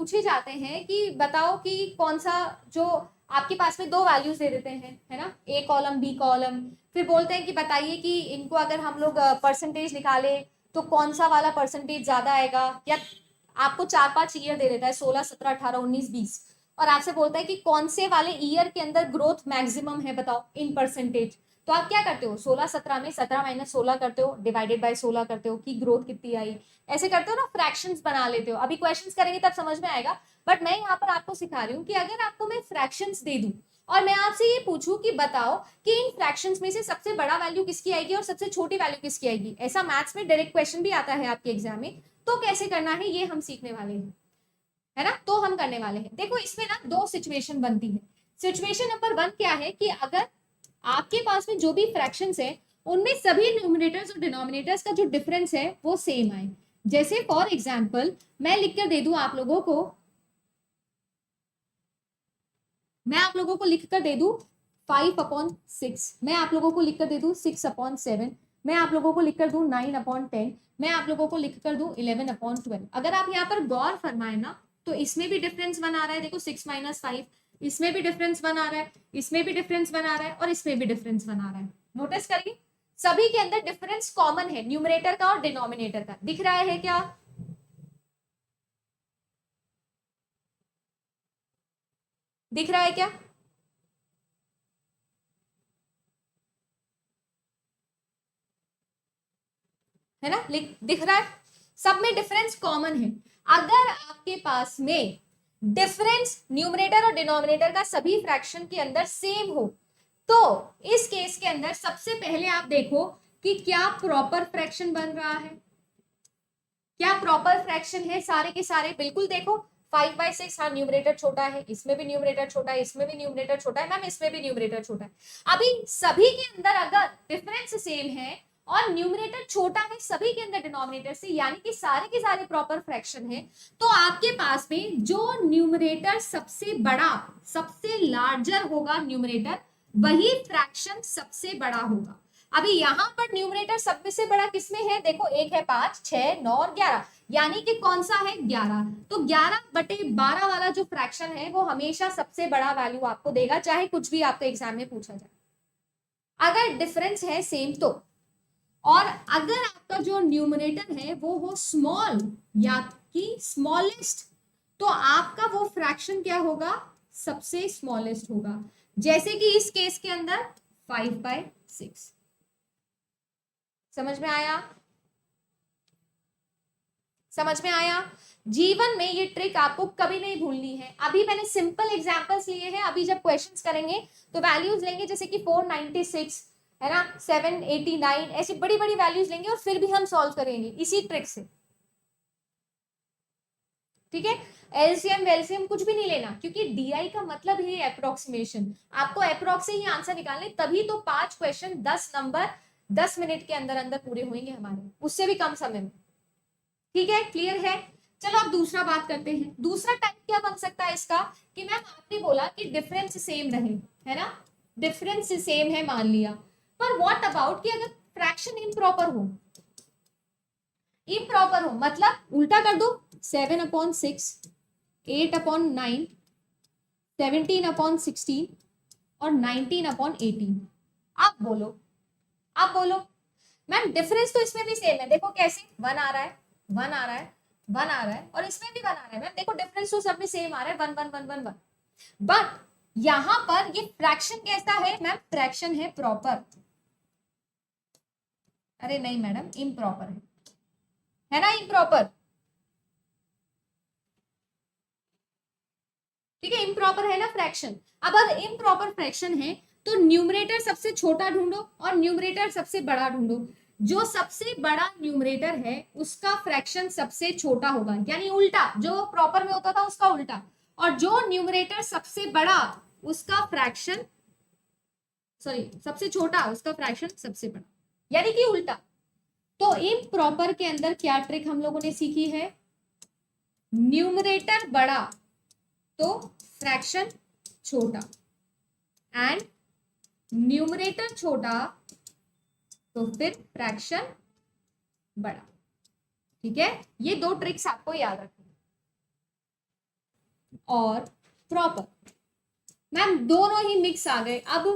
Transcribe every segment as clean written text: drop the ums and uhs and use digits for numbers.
पूछे जाते हैं कि बताओ कि कौन सा, जो आपके पास में दो वैल्यूज दे देते हैं, है ना, ए कॉलम बी कॉलम, फिर बोलते हैं कि बताइए कि इनको अगर हम लोग परसेंटेज निकाले तो कौन सा वाला परसेंटेज ज्यादा आएगा, या आपको 4-5 ईयर दे देता है 16, 17, 18, 19, 20, और आपसे बोलता है कि कौन से वाले ईयर के अंदर ग्रोथ मैक्सिमम है बताओ इन परसेंटेज। तो आप क्या करते हो, 16 17 में 17 माइनस 16 करते हो, डिवाइडेड बाय 16 करते हो कि ग्रोथ कितनी आई, ऐसे करते हो ना, फ्रैक्शंस बना लेते हो। अभी क्वेश्चंस करेंगे तब समझ में आएगा, बट मैं यहाँ पर आपको सिखा रही हूँ कि अगर आपको मैं फ्रैक्शंस दे दूं और मैं आपसे ये पूछूं कि बताओ कि इन फ्रैक्शंस में से सबसे बड़ा वैल्यू किसकी आएगी और सबसे छोटी वैल्यू किसकी आएगी, ऐसा मैथ्स में डायरेक्ट क्वेश्चन भी आता है आपके एग्जाम में, तो कैसे करना है ये हम सीखने वाले हैं, है ना। तो हम करने वाले हैं, देखो इसमें ना दो सिचुएशन बनती है। सिचुएशन नंबर 1 क्या है कि अगर आपके पास में जो भी फ्रैक्शंस है उनमें सभी न्यूमरेटर्स और डिनोमिनेटर्स का जो डिफरेंस है वो सेम आए। जैसे फॉर एग्जांपल मैं लिख कर दे दूं आप लोगों को, मैं आप लोगों को लिख कर दे दूं 5/6, मैं आप लोगों को लिख कर दे दूं 6/7, मैं आप लोगों को लिख कर दूं 9/10, मैं आप लोगों को लिख कर दूं 11/12। अगर आप यहाँ पर गौर फरमाए ना तो इसमें भी डिफरेंस बना रहा है, देखो 6 - 5, इसमें भी डिफरेंस बना रहा है, इसमें भी डिफरेंस बना रहा है और इसमें भी डिफरेंस बना रहा है। नोटिस करिए सभी के अंदर डिफरेंस कॉमन है, न्यूमरेटर का और डिनोमिनेटर का। दिख रहा है क्या, दिख रहा है क्या, है ना, दिख रहा है, सब में डिफरेंस कॉमन है। अगर आपके पास में डिफरेंस न्यूमरेटर और डिनोमिनेटर का सभी फ्रैक्शन के अंदर सेम हो तो इस केस के अंदर सबसे पहले आप देखो कि क्या प्रॉपर फ्रैक्शन बन रहा है, क्या प्रॉपर फ्रैक्शन है सारे के सारे। बिल्कुल देखो 5/6, हाँ न्यूमरेटर छोटा है, इसमें भी न्यूमरेटर छोटा है, इसमें भी न्यूमरेटर छोटा है, मैम इसमें भी न्यूमरेटर छोटा है। अभी सभी के अंदर अगर डिफरेंस सेम है और न्यूमरेटर छोटा है सभी के अंदर डिनोमिनेटर से, यानी कि सारे के सारे प्रॉपर फ्रैक्शन है, तो आपके पास में जो न्यूमरेटर सबसे बड़ा, सबसे लार्जर होगा न्यूमरेटर, वही फ्रैक्शन सबसे बड़ा होगा। अभी यहां पर न्यूमरेटर सब में से बड़ा किसमें है, देखो 1 है 5, 6, 9 और 11, यानी कि कौन सा है 11, तो 11/12 वाला जो फ्रैक्शन है वो हमेशा सबसे बड़ा वैल्यू आपको देगा, चाहे कुछ भी आपको एग्जाम में पूछा जाए, अगर डिफरेंस है सेम तो। और अगर आपका जो न्यूमरेटर है वो हो स्मॉल या कि स्मॉलेस्ट, तो आपका वो फ्रैक्शन क्या होगा, सबसे स्मॉलेस्ट होगा, जैसे कि इस केस के अंदर 5/6। समझ में आया, समझ में आया। जीवन में ये ट्रिक आपको कभी नहीं भूलनी है। अभी मैंने सिंपल एग्जांपल्स लिए हैं, अभी जब क्वेश्चंस करेंगे तो वैल्यूज लेंगे जैसे कि 496 है ना, 789, ऐसी बड़ी बड़ी वैल्यूज लेंगे और फिर भी हम सॉल्व करेंगे इसी ट्रिक से, ठीक है। एलसीएम वेलसीएम कुछ भी नहीं लेना, क्योंकि डीआई का मतलब ही अप्रोक्सीमेशन, आपको अप्रोक्स से ही आंसर निकालने, तभी तो 5 क्वेश्चन 10 नंबर 10 मिनट के अंदर अंदर पूरे होंगे हमारे, उससे भी कम समय में, ठीक है, क्लियर है। चलो अब दूसरा बात करते हैं। दूसरा टाइप क्या बन सकता है इसका कि मैम आपने बोला कि डिफरेंस सेम रहे, है ना, डिफरेंस सेम है मान लिया, पर व्हाट अबाउट कि अगर फ्रैक्शन इम्प्रॉपर हो, इम्प्रॉपर हो मतलब उल्टा कर दो, 7/6, 8/9, 17/16 और 19/18। आप बोलो, आप बोलो मैम डिफरेंस तो इसमें भी सेम है, देखो कैसे 1 आ रहा है, 1 आ रहा है, 1 आ रहा है और इसमें भी 1 आ रहा है, मैम देखो डिफरेंस तो सब में सेम आ रहा है, 1 1 1 1 1, बट यहां पर ये फ्रैक्शन कैसा है मैम, फ्रैक्शन है प्रॉपर, अरे नहीं मैडम इम्प्रॉपर है ना, इम्प्रॉपर, ठीक है, इम्प्रॉपर है ना फ्रैक्शन। अब अगर इम्प्रॉपर फ्रैक्शन है तो न्यूमरेटर सबसे छोटा ढूंढो और न्यूमरेटर सबसे बड़ा ढूंढो, जो सबसे बड़ा न्यूमरेटर है उसका फ्रैक्शन सबसे छोटा होगा, यानी उल्टा, जो प्रॉपर में होता था उसका उल्टा, और जो न्यूमरेटर सबसे बड़ा उसका फ्रैक्शन, सॉरी सबसे छोटा उसका फ्रैक्शन सबसे बड़ा, यानी कि उल्टा। तो इम्प्रॉपर के अंदर क्या ट्रिक हम लोगों ने सीखी है, न्यूमरेटर बड़ा तो फ्रैक्शन छोटा, एंड न्यूमरेटर छोटा तो फिर फ्रैक्शन बड़ा, ठीक है। ये दो ट्रिक्स आपको याद रखनी, और प्रॉपर। मैम दोनों ही मिक्स आ गए अब,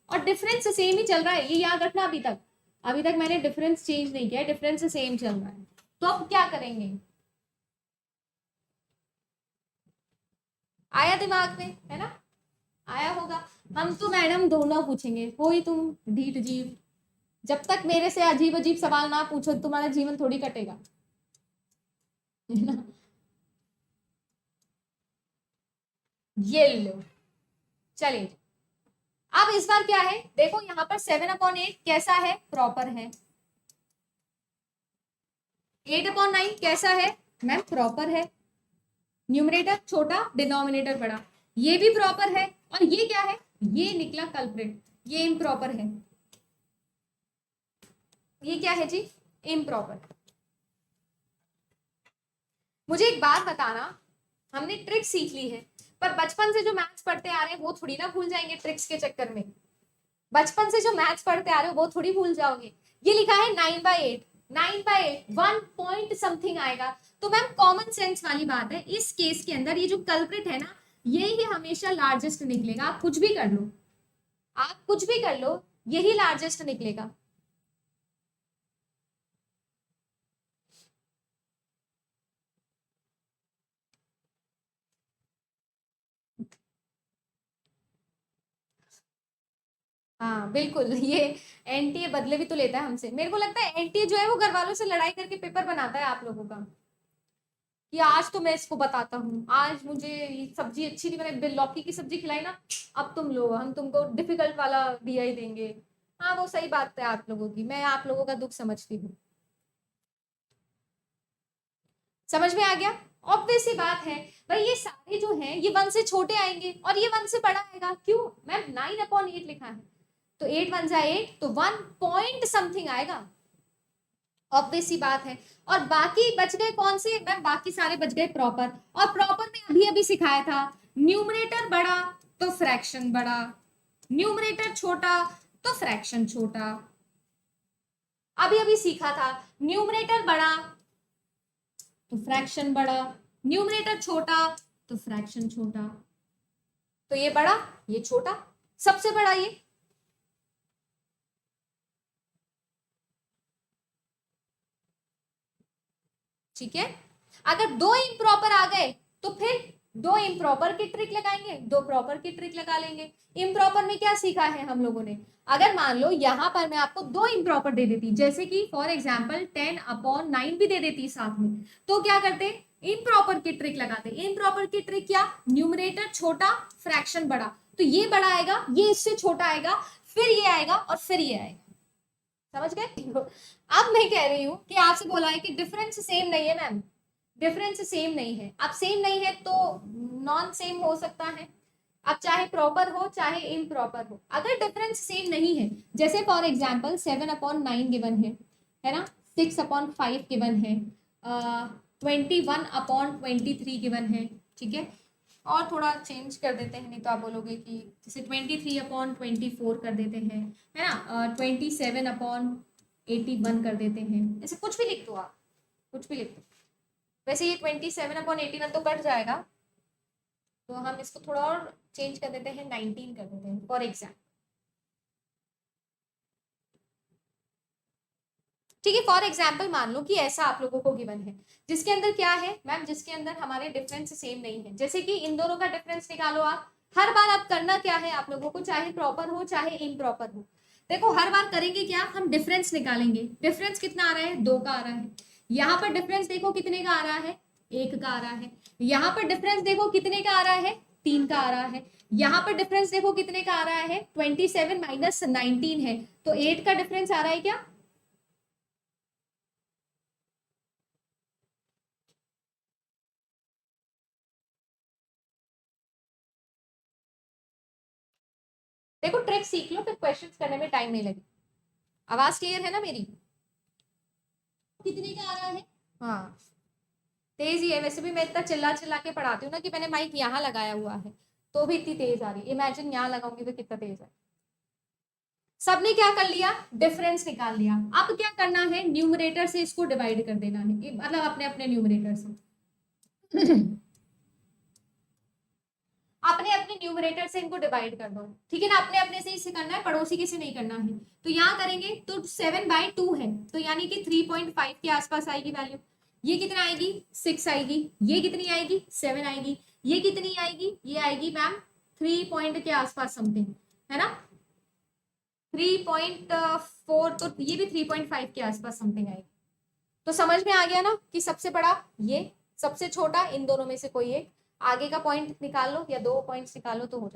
और डिफरेंस सेम ही चल रहा है, ये याद रखना। अभी तक मैंने डिफरेंस चेंज नहीं किया, डिफरेंस सेम चल रहा है। तो अब क्या करेंगे? आया दिमाग में, है ना? आया होगा। हम तो मैडम दोनों पूछेंगे, कोई तुम ढीठ जीव, जब तक मेरे से अजीब अजीब सवाल ना पूछो तुम्हारा जीवन थोड़ी कटेगा, है ना? ये लो, चलिए। अब इस बार क्या है देखो, यहाँ पर 7/8 कैसा है? प्रॉपर है। 8/9 कैसा है? मैम प्रॉपर है। न्यूमरेटर छोटा, डिनोमिनेटर बड़ा, ये भी प्रॉपर है। और ये क्या है? ये निकला कल्प्रिट, ये इम्प्रॉपर है। ये क्या है जी? इम्प्रॉपर। मुझे एक बात बताना, हमने ट्रिक सीख ली है, पर बचपन से जो मैथ्स पढ़ते आ रहे हैं वो थोड़ी ना भूल जाएंगे ट्रिक्स के चक्कर में। बचपन से जो मैथ्स पढ़ते आ रहे हो वो थोड़ी भूल जाओगे। ये लिखा है 9/8, 9/8 1 पॉइंट समथिंग आएगा। तो मैम कॉमन सेंस वाली बात है, इस केस के अंदर ये जो कल्प्रिट है ना, ये ही हमेशा लार्जेस्ट निकलेगा। आप कुछ भी कर लो, आप कुछ भी कर लो, यही लार्जेस्ट निकलेगा। हाँ बिल्कुल। ये एनटीए बदले भी तो लेता है हमसे। मेरे को लगता है एनटीए जो है वो घर वालों से लड़ाई करके पेपर बनाता है आप लोगों का, कि आज तो मैं इसको बताता हूँ, आज मुझे ये सब्जी अच्छी नहीं बनी, लौकी की सब्जी खिलाई ना, अब तुम लो, हम तुमको डिफिकल्ट वाला दिया ही देंगे। हाँ वो सही बात है आप लोगों की, मैं आप लोगों का दुख समझती हूँ। समझ में आ गया? ऑब्वियस सी बात है भाई, ये सारे जो हैं ये 1 से छोटे आएंगे और ये 1 से बड़ा आएगा। क्यों? मैम 9/8 लिखा है, तो 8 1 8, तो 1 पॉइंट समथिंग आएगा। ऑब्वियस सी बात है। और बाकी बच गए कौन से? मैम बाकी सारे बच गए प्रॉपर। और प्रॉपर में अभी अभी सिखाया था, न्यूमरेटर बड़ा तो फ्रैक्शन बड़ा, न्यूमरेटर छोटा तो फ्रैक्शन छोटा। अभी अभी सीखा था, न्यूमरेटर बड़ा तो फ्रैक्शन बड़ा, न्यूमरेटर छोटा तो फ्रैक्शन छोटा। तो ये बड़ा, ये छोटा, सबसे बड़ा ये। ठीक है। अगर दो इम्प्रॉपर आ गए तो फिर दो इम्प्रॉपर की ट्रिक लगाएंगे, दो प्रॉपर की ट्रिक लगा लेंगे। इम्प्रॉपर में क्या सीखा है हम लोगों ने? अगर मान लो यहां पर मैं आपको दो इम्प्रॉपर दे देती, जैसे कि फॉर एग्जाम्पल 10/9 भी दे देती साथ में, तो क्या करते? इम्प्रॉपर की ट्रिक लगाते। इम्प्रॉपर की ट्रिक क्या? न्यूमरेटर छोटा, फ्रैक्शन बड़ा। तो ये बड़ा आएगा, ये इससे छोटा आएगा, फिर ये आएगा और फिर ये आएगा। समझ गए? अब मैं कह रही हूं कि आपसे बोला है कि डिफरेंस सेम नहीं है मैम, डिफरेंस सेम नहीं है। अब सेम नहीं है तो नॉन सेम हो सकता है, अब चाहे प्रॉपर हो चाहे इम्प्रॉपर हो। अगर डिफरेंस सेम नहीं है, जैसे फॉर एग्जाम्पल 7/9 गिवन है ना, 6/5 गिवन है, 21/23 गिवन है। ठीक है, और थोड़ा चेंज कर देते हैं, नहीं तो आप बोलोगे कि जैसे 23/24 कर देते हैं, है ना, 27/81 कर देते हैं, ऐसे कुछ भी लिख दो आप, कुछ भी लिख दो। वैसे ये 27/81 तो कट जाएगा, तो हम इसको थोड़ा और चेंज कर देते हैं, 19 कर देते हैं फॉर एग्जाम्पल। ठीक है, फॉर एग्जाम्पल मान लो कि ऐसा आप लोगों को गिवन है, जिसके अंदर क्या है मैम, जिसके अंदर हमारे डिफरेंस सेम नहीं है। जैसे कि इन दोनों का डिफरेंस निकालो आप। हर बार अब करना क्या है आप लोगों को, चाहे प्रॉपर हो चाहे इम्प्रॉपर हो, देखो हर बार करेंगे क्या, हम डिफरेंस निकालेंगे। डिफरेंस कितना आ रहा है? 2 का आ रहा है। यहाँ पर डिफरेंस देखो कितने का आ रहा है? 1 का आ रहा है। यहाँ पर डिफरेंस देखो कितने का आ रहा है? 3 का आ रहा है। यहाँ पर डिफरेंस देखो कितने का आ रहा है? 27 - 19 है, तो 8 का डिफरेंस आ रहा है क्या? देखो ट्रिक सीख लो, फिर क्वेश्चंस करने में टाइम नहीं लगे। आवाज क्लियर है ना मेरी? कितने का आ रहा है? हाँ तेज ही है, वैसे भी मैं इतना चिल्ला चिल्ला के पढ़ाती हूँ ना कि मैंने माइक यहाँ लगाया हुआ है, तो भी इतनी तेज आ रही है। इमेजिन यहाँ लगाऊंगी तो कितना तेज है। सबने क्या कर लिया? डिफरेंस निकाल लिया। अब क्या करना है? न्यूमरेटर से इसको डिवाइड कर देना है, मतलब अपने अपने न्यूमरेटर से। अपने न्यूमरेटर से इनको डिवाइड कर दो, ठीक है ना, अपने अपने से इसे करना है, पड़ोसी किसे नहीं करना है। तो यहाँ करेंगे तो 7/2 है, तो यानी कि 3.5 के आसपास आएगी वैल्यू। ये कितना आएगी 6 आएगी, ये कितनी आएगी 7 आएगी, ये कितनी आएगी, ये आएगी मैम 3 पॉइंट के आसपास समथिंग, है ना, 3.4, तो ये भी 3.5 के आसपास समथिंग आएगी। तो समझ में आ गया ना कि सबसे बड़ा ये, सबसे छोटा इन दोनों में से कोई एक, आगे का पॉइंट निकाल लो या 2 पॉइंट्स निकालो तो हो जाए।